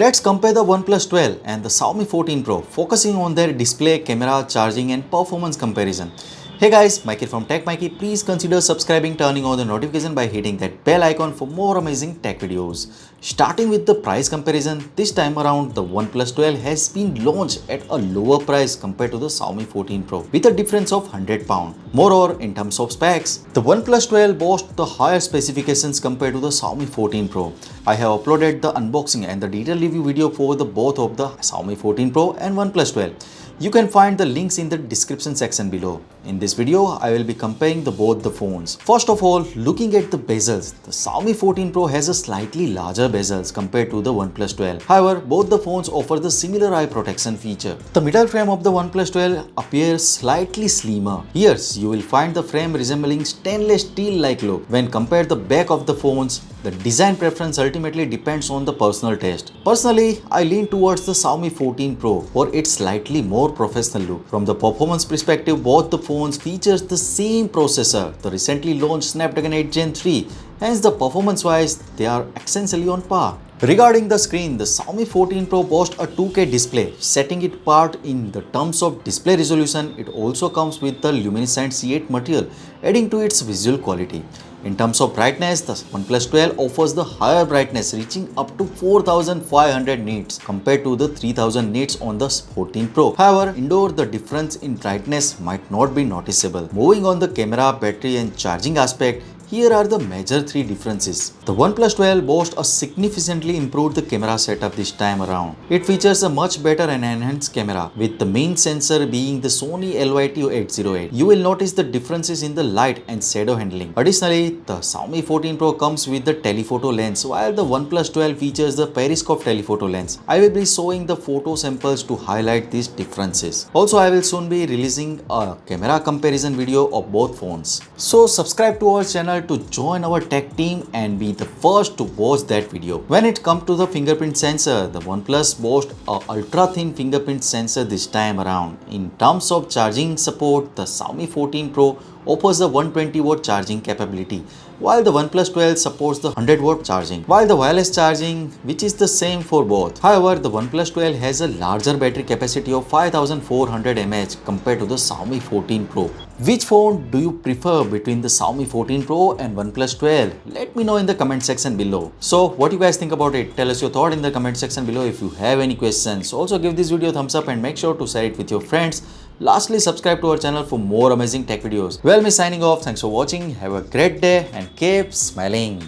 Let's compare the OnePlus 12 and the Xiaomi 14 Pro, focusing on their display, camera, charging and performance comparison. Hey guys, Maiky from techmaiky. Please consider subscribing, turning on the notification by hitting that bell icon for more amazing tech videos. Starting with the price comparison, this time around the OnePlus 12 has been launched at a lower price compared to the Xiaomi 14 Pro with a difference of £100. Moreover, in terms of specs, the OnePlus 12 boasts the higher specifications compared to the Xiaomi 14 Pro. I have uploaded the unboxing and the detailed review video for the both of the Xiaomi 14 Pro and OnePlus 12. You can find the links in the description section below. In this video, I will be comparing both the phones. First of all, looking at the bezels, the Xiaomi 14 Pro has a slightly larger bezels compared to the OnePlus 12. However, both the phones offer the similar eye protection feature. The middle frame of the OnePlus 12 appears slightly slimmer. Here, you will find the frame resembling stainless steel-like look. When compared the back of the phones, the design preference ultimately depends on the personal taste. Personally, I lean towards the Xiaomi 14 Pro for its slightly more professional look. From the performance perspective, both the phones features the same processor, the recently launched Snapdragon 8 Gen 3. Hence, the performance-wise, they are essentially on par. Regarding the screen, the Xiaomi 14 Pro boasts a 2K display, setting it apart in the terms of display resolution. It also comes with the luminescent C8 material, adding to its visual quality. In terms of brightness, the OnePlus 12 offers the higher brightness reaching up to 4500 nits compared to the 3000 nits on the 14 Pro. However, indoor the difference in brightness might not be noticeable. Moving on the camera, battery and charging aspect, here are the major three differences. The OnePlus 12 boasts a significantly improved camera setup this time around. It features a much better and enhanced camera, with the main sensor being the Sony LYT-808. You will notice the differences in the light and shadow handling. Additionally, the Xiaomi 14 Pro comes with the telephoto lens, while the OnePlus 12 features the periscope telephoto lens. I will be showing the photo samples to highlight these differences. Also, I will soon be releasing a camera comparison video of both phones. So subscribe to our channel to join our tech team and be the first to watch that video. When it comes to the fingerprint sensor, the OnePlus boasts a ultra thin fingerprint sensor this time around. In terms of charging support, the Xiaomi 14 Pro offers the 120-watt charging capability, while the OnePlus 12 supports the 100-watt charging, while the wireless charging, which is the same for both. However, the OnePlus 12 has a larger battery capacity of 5400 mAh compared to the Xiaomi 14 Pro. Which phone do you prefer between the Xiaomi 14 Pro and OnePlus 12? Let me know in the comment section below. So, what you guys think about it? Tell us your thought in the comment section below. If you have any questions, also give this video a thumbs up and make sure to share it with your friends. Lastly, subscribe to our channel for more amazing tech videos. Well, me signing off. Thanks for watching. Have a great day and keep smiling.